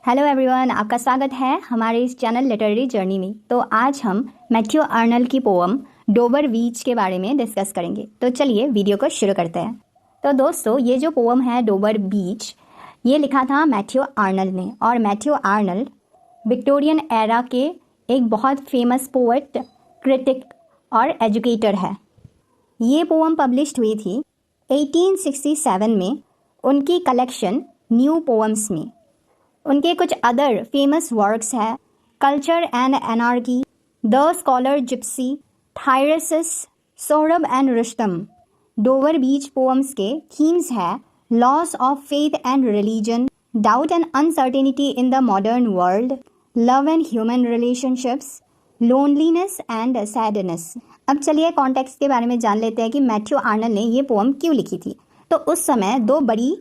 Hello everyone, आपका स्वागत है हमारे इस चैनल लिटरेरी जर्नी में। तो आज हम मैथ्यू आर्नल्ड की पोअम डोवर बीच के बारे में डिस्कस करेंगे। तो चलिए वीडियो को शुरू करते हैं। तो दोस्तों, ये जो पोअम है डोवर बीच, ये लिखा था मैथ्यू आर्नल्ड ने। और मैथ्यू आर्नल्ड विक्टोरियन एरा के एक बहुत फेमस पोएट, क्रिटिक और एजुकेटर है। ये पोअम पब्लिश्ड हुई थी 1867 में उनकी कलेक्शन न्यू पोएम्स में। उनके कुछ अदर फेमस वर्क्स हैं culture and anarchy, the scholar gypsy, Thyrsis, Sohrab and Rustam. Dover Beach poems के थीम्स है loss of faith and religion, doubt and uncertainty in the modern world, love and human relationships, loneliness and sadness. अब चलिए context के बारे में जान लेते हैं कि मैथ्यू आर्नल्ड ने ये पोएम क्यों लिखी थी। तो उस समय दो बड़ी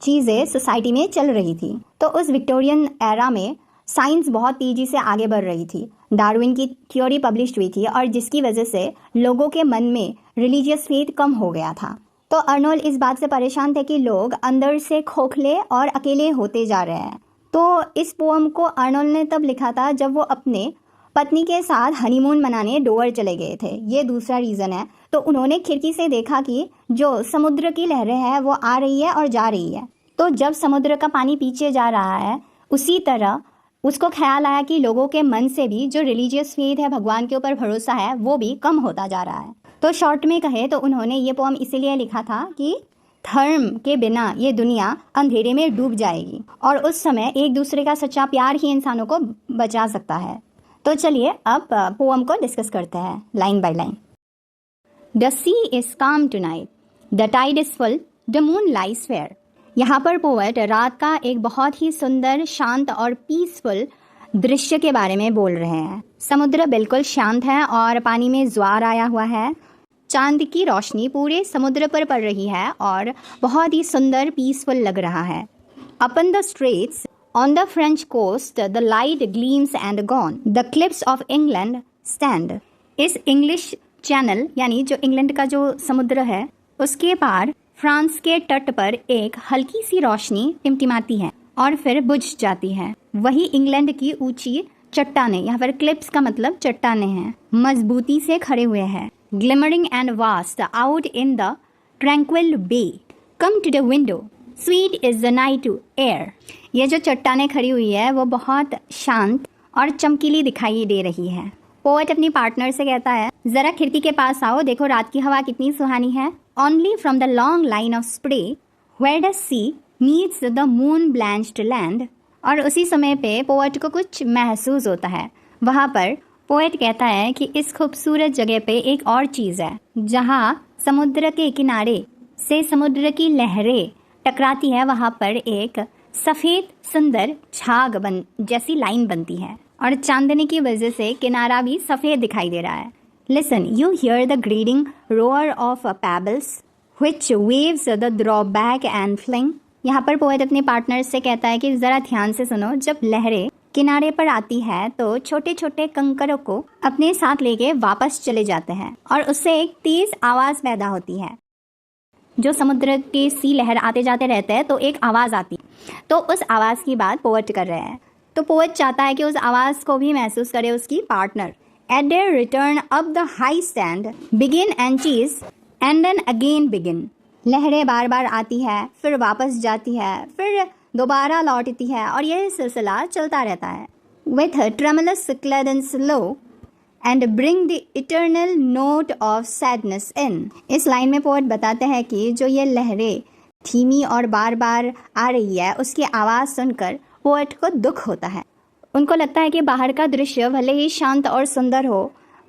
चीज़ें सोसाइटी में चल रही थी। तो उस विक्टोरियन एरा में साइंस बहुत तेज़ी से आगे बढ़ रही थी। डार्विन की थ्योरी पब्लिश हुई थी और जिसकी वजह से लोगों के मन में रिलीजियस फेथ कम हो गया था। तो अर्नोल्ड इस बात से परेशान थे कि लोग अंदर से खोखले और अकेले होते जा रहे हैं। तो इस पोएम को अर्नोल्ड ने तब लिखा था जब वो अपने पत्नी के साथ हनीमून मनाने डोवर चले गए थे। ये दूसरा रीज़न है। तो उन्होंने खिड़की से देखा कि जो समुद्र की लहरें हैं वो आ रही है और जा रही है। तो जब समुद्र का पानी पीछे जा रहा है, उसी तरह उसको ख्याल आया कि लोगों के मन से भी जो रिलीजियस फेथ है, भगवान के ऊपर भरोसा है, वो भी कम होता जा रहा है। तो शॉर्ट में कहे तो उन्होंने ये पोएम इसीलिए लिखा था कि धर्म के बिना ये दुनिया अंधेरे में डूब जाएगी और उस समय एक दूसरे का सच्चा प्यार ही इंसानों को बचा सकता है। तो चलिए अब पोएम को डिस्कस करते हैं line by line. The sea is calm tonight, the tide is full, the moon lies fair. यहाँ पर पोएट रात का एक बहुत ही सुंदर, शांत और पीसफुल दृश्य के बारे में बोल रहे हैं। समुद्र बिल्कुल शांत है और पानी में ज्वार आया हुआ है। चांद की रोशनी पूरे समुद्र पर पड़ रही है और बहुत ही सुंदर, पीसफुल लग रहा है। Upon the straits on the French coast, the light gleams and gone. The cliffs of England stand. इस इंग्लिश चैनल यानी जो इंग्लैंड का जो समुद्र है, उसके पार फ्रांस के तट पर एक हल्की सी रोशनी टिमटिमाती है और फिर बुझ जाती है। वही इंग्लैंड की ऊंची चट्टानें, यहाँ पर क्लिप्स का मतलब चट्टानें हैं, मजबूती से खड़े हुए हैं। Glimmering and vast out in the tranquil bay, come to the window, sweet is the night air. ये जो चट्टानें खड़ी हुई है वो बहुत शांत और चमकीली दिखाई दे रही है। पोएट अपनी पार्टनर से कहता है, जरा खिड़की के पास आओ, देखो रात की हवा कितनी सुहानी है। Only from the long line of spray where the sea meets the moon blanched land. और उसी समय पे पोएट को कुछ महसूस होता है। वहाँ पर पोएट कहता है कि इस खूबसूरत जगह पे एक और चीज़ है, जहाँ समुद्र के किनारे से समुद्र की लहरें टकराती है, वहाँ पर एक सफ़ेद सुंदर झाग जैसी लाइन बनती है और चांदनी की वजह से किनारा भी सफ़ेद दिखाई दे रहा है। Listen, you hear the grating roar of pebbles which waves the drawback and fling. यहाँ पर पोएट अपने पार्टनर से कहता है कि ज़रा ध्यान से सुनो, जब लहरें किनारे पर आती है तो छोटे छोटे कंकरों को अपने साथ लेके वापस चले जाते हैं और उससे एक तेज़ आवाज़ पैदा होती है। जो समुद्र के सी लहर आते जाते रहते हैं तो एक आवाज़ आती है। तो उस आवाज़ की बात पोएट कर रहे हैं। तो पोएट चाहता है कि उस आवाज़ को भी महसूस करे उसकी partner. Eight there return up the high stand begin and चीज एंड देन अगेन बिगिन। लहरें बार बार आती है, फिर वापस जाती है, फिर दोबारा लौटती है और यह सिलसिला चलता रहता है। With tremulous cadence slow and bring the eternal note of sadness in. इस लाइन में पोएट बताते हैं कि जो ये लहरें धीमी और बार बार आ रही है, उसकी आवाज़ सुनकर पोएट को दुख होता है। उनको लगता है कि बाहर का दृश्य भले ही शांत और सुंदर हो,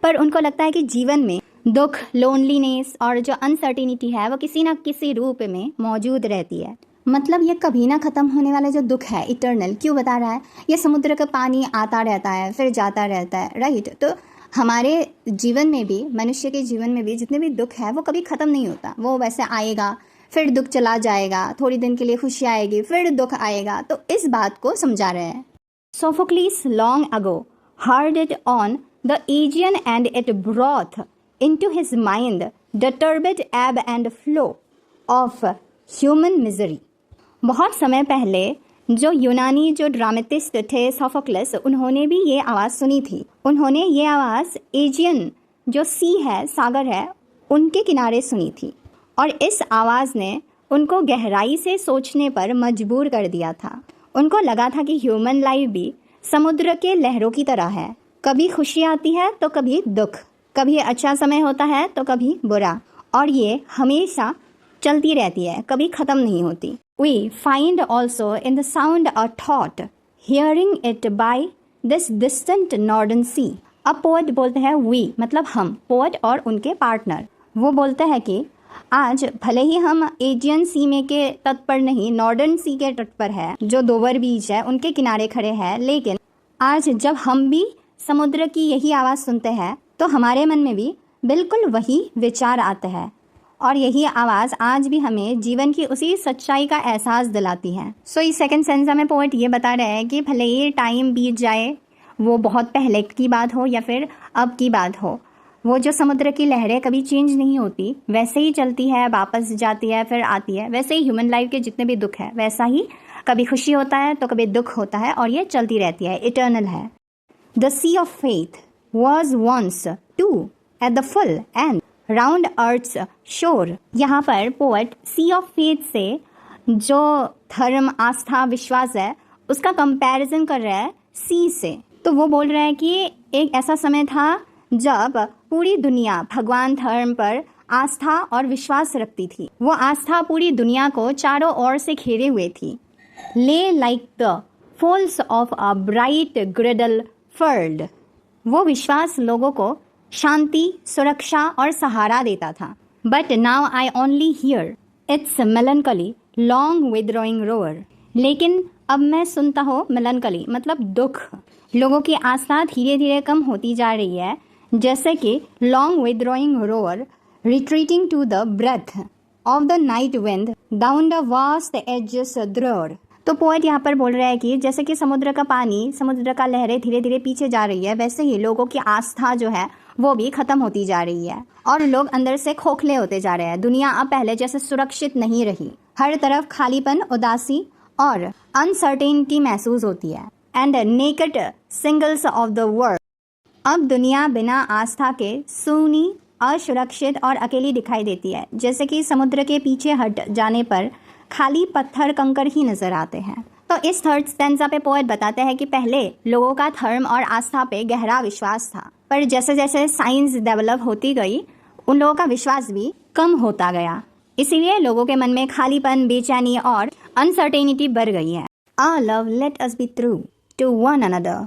पर उनको लगता है कि जीवन में दुख, लोनलीनेस और जो अनसर्टिनिटी है वो किसी न किसी रूप में मौजूद रहती है। मतलब ये कभी ना ख़त्म होने वाला जो दुख है, इटर्नल क्यों बता रहा है? ये समुद्र का पानी आता रहता है, फिर जाता रहता है, राइट। तो हमारे जीवन में भी, मनुष्य के जीवन में भी जितने भी दुख है वो कभी ख़त्म नहीं होता। वो वैसे आएगा, फिर दुख चला जाएगा, थोड़ी दिन के लिए खुशी आएगी, फिर दुख आएगा। तो इस बात को समझा रहे हैं। Sophocles long ago heard it on the Aegean and it brought into his mind the turbid ebb and flow of human misery. बहुत समय पहले जो यूनानी जो ड्रामेटिस्ट थे सोफोक्लस, उन्होंने भी ये आवाज़ सुनी थी। उन्होंने ये आवाज़ एजियन जो सी है, सागर है, उनके किनारे सुनी थी और इस आवाज़ ने उनको गहराई से सोचने पर मजबूर कर दिया था। उनको लगा था कि ह्यूमन लाइफ भी समुद्र के लहरों की तरह है, कभी खुशी आती है तो कभी दुख, कभी अच्छा समय होता है तो कभी बुरा, और ये हमेशा चलती रहती है, कभी ख़त्म नहीं होती। We find also in the sound a thought, hearing it by this distant northern sea. अब पोएट बोलते हैं we, मतलब हम, पोएट और उनके पार्टनर। वो बोलते हैं कि आज भले ही हम एजियन सी में के तट पर नहीं, नॉर्दर्न सी के तट पर है, जो डोवर बीच है, उनके किनारे खड़े हैं, लेकिन आज जब हम भी समुद्र की यही आवाज़ सुनते हैं तो हमारे मन में भी बिल्कुल वही विचार आते हैं और यही आवाज़ आज भी हमें जीवन की उसी सच्चाई का एहसास दिलाती है। सो इस सेकंड सेंस में पोएट ये बता रहे हैं कि भले ही टाइम बीत जाए, वो बहुत पहले की बात हो या फिर अब की बात हो, वो जो समुद्र की लहरें कभी चेंज नहीं होती, वैसे ही चलती है, वापस जाती है, फिर आती है। वैसे ही ह्यूमन लाइफ के जितने भी दुख है, वैसा ही कभी खुशी होता है तो कभी दुख होता है और ये चलती रहती है, इटर्नल है। The sea of faith was once too at the full and round earth's shore. यहाँ पर पोएट सी ऑफ फेथ से जो धर्म, आस्था, विश्वास है, उसका कंपैरिजन कर रहा है सी से। तो वो बोल रहा है कि एक ऐसा समय था जब पूरी दुनिया भगवान, धर्म पर आस्था और विश्वास रखती थी। वो आस्था पूरी दुनिया को चारों ओर से घेरे हुए थी। Lay like the folds of a bright girdle furled. वो विश्वास लोगों को शांति, सुरक्षा और सहारा देता था। But now I only hear its melancholy long withdrawing roar. लेकिन अब मैं सुनता हूँ मेलनकली, मतलब दुख। लोगों की आस्था धीरे धीरे कम होती जा रही है, जैसे कि long withdrawing roar retreating to the breath of the night wind down the vast edges drear. तो पोएट यहाँ पर बोल रहा है कि जैसे कि समुद्र का पानी, समुद्र का लहरें धीरे धीरे पीछे जा रही है, वैसे ही लोगों की आस्था जो है वो भी खत्म होती जा रही है और लोग अंदर से खोखले होते जा रहे हैं। दुनिया अब पहले जैसे सुरक्षित नहीं रही, हर तरफ खालीपन, उदासी और अनसर्टेनिटी महसूस होती है। And naked singles of the world. अब दुनिया बिना आस्था के सूनी, असुरक्षित और अकेली दिखाई देती है, जैसे कि समुद्र के पीछे हट जाने पर खाली पत्थर कंकर ही नजर आते हैं। तो इस थर्ड स्टैंजा पे पोएट बताते हैं कि पहले लोगों का धर्म और आस्था पे गहरा विश्वास था, पर जैसे जैसे साइंस डेवलप होती गई, उन लोगों का विश्वास भी कम होता गया। इसीलिए लोगों के मन में खालीपन, बेचैनी और अनसर्टेनिटी बढ़ गई है। Our love let us be true to one another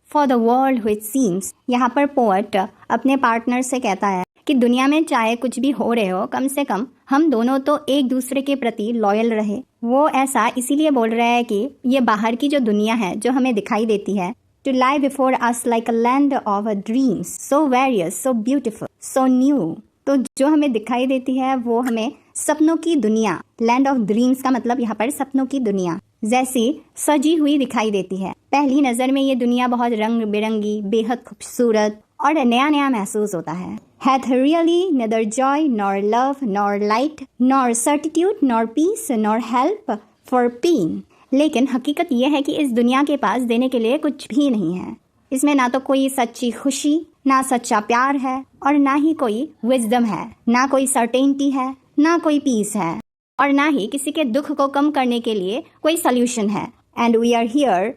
for the world which seems। यहाँ पर पोएट अपने पार्टनर से कहता है कि दुनिया में चाहे कुछ भी हो रहे हो, कम से कम हम दोनों तो एक दूसरे के प्रति लॉयल रहे। वो ऐसा इसीलिए बोल रहा है कि ये बाहर की जो दुनिया है, जो हमें दिखाई देती है, to lie before us like a land of dreams, so various, so beautiful, so new। तो जो हमें दिखाई देती है वो हमें सपनों की दुनिया, लैंड ऑफ ड्रीम्स का मतलब यहाँ पर सपनों की दुनिया जैसी सजी हुई दिखाई देती है। पहली नज़र में ये दुनिया बहुत रंग बिरंगी, बेहद खूबसूरत और नया नया महसूस होता है। Hath really neither joy nor love nor light nor certitude nor peace nor help for pain। लेकिन हकीकत यह है कि इस दुनिया के पास देने के लिए कुछ भी नहीं है। इसमें ना तो कोई सच्ची खुशी, ना सच्चा प्यार है और ना ही कोई विजडम है, ना कोई सर्टेनिटी है, ना कोई पीस है और ना ही किसी के दुख को कम करने के लिए कोई सल्यूशन है। And we are here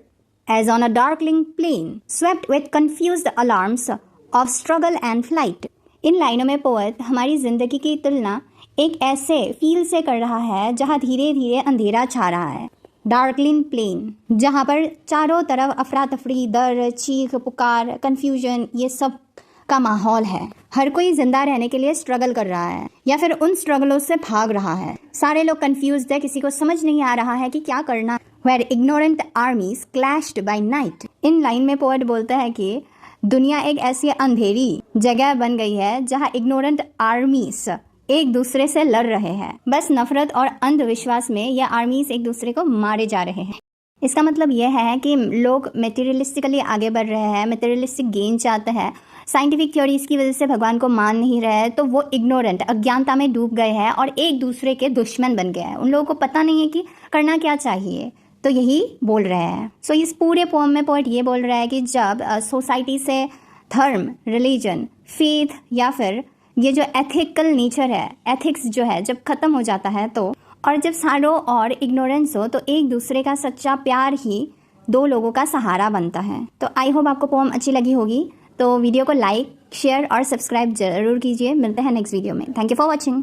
as on a darkling plain swept with confused alarms of struggle and flight। इन लाइनों में पोएट हमारी जिंदगी की तुलना एक ऐसे फील से कर रहा है जहाँ धीरे धीरे अंधेरा छा रहा है, डार्कलिंग प्लेन, जहाँ पर चारों तरफ अफरा तफरी, दर्द, चीख पुकार, कन्फ्यूजन, ये सब का माहौल है। हर कोई जिंदा रहने के लिए स्ट्रगल कर रहा है या फिर उन स्ट्रगलों से भाग रहा है। सारे लोग कंफ्यूज्ड है, किसी को समझ नहीं आ रहा है कि क्या करना। Where ignorant armies clashed by night। In line में पोएट बोलता है कि दुनिया एक ऐसी अंधेरी जगह बन गई है जहाँ इग्नोरेंट आर्मीज एक दूसरे से लड़ रहे हैं। बस नफरत और अंधविश्वास में ये आर्मीज एक दूसरे को मारे जा रहे हैं। इसका मतलब यह है कि लोग मेटेरियलिस्टिकली आगे बढ़ रहे हैं, मेटेरियलिस्टिक गेन चाहते हैं, साइंटिफिक थ्योरीज की वजह से भगवान को मान नहीं रहे हैं, तो वो इग्नोरेंट, अज्ञानता में डूब गए हैं और एक दूसरे के दुश्मन बन गए हैं। उन लोगों को पता नहीं है कि करना क्या चाहिए, तो यही बोल रहे हैं। सो इस पूरे पोएम में पोएट ये बोल रहा है कि जब सोसाइटी से धर्म, रिलीजन, फेथ या फिर ये जो एथिकल नेचर है, एथिक्स जो है, जब ख़त्म हो जाता है तो, और जब सारों और इग्नोरेंस हो, तो एक दूसरे का सच्चा प्यार ही दो लोगों का सहारा बनता है। तो आई होप आपको पोएम अच्छी लगी होगी। तो वीडियो को लाइक, शेयर और सब्सक्राइब जरूर कीजिए। मिलते हैं नेक्स्ट वीडियो में। Thank you for watching.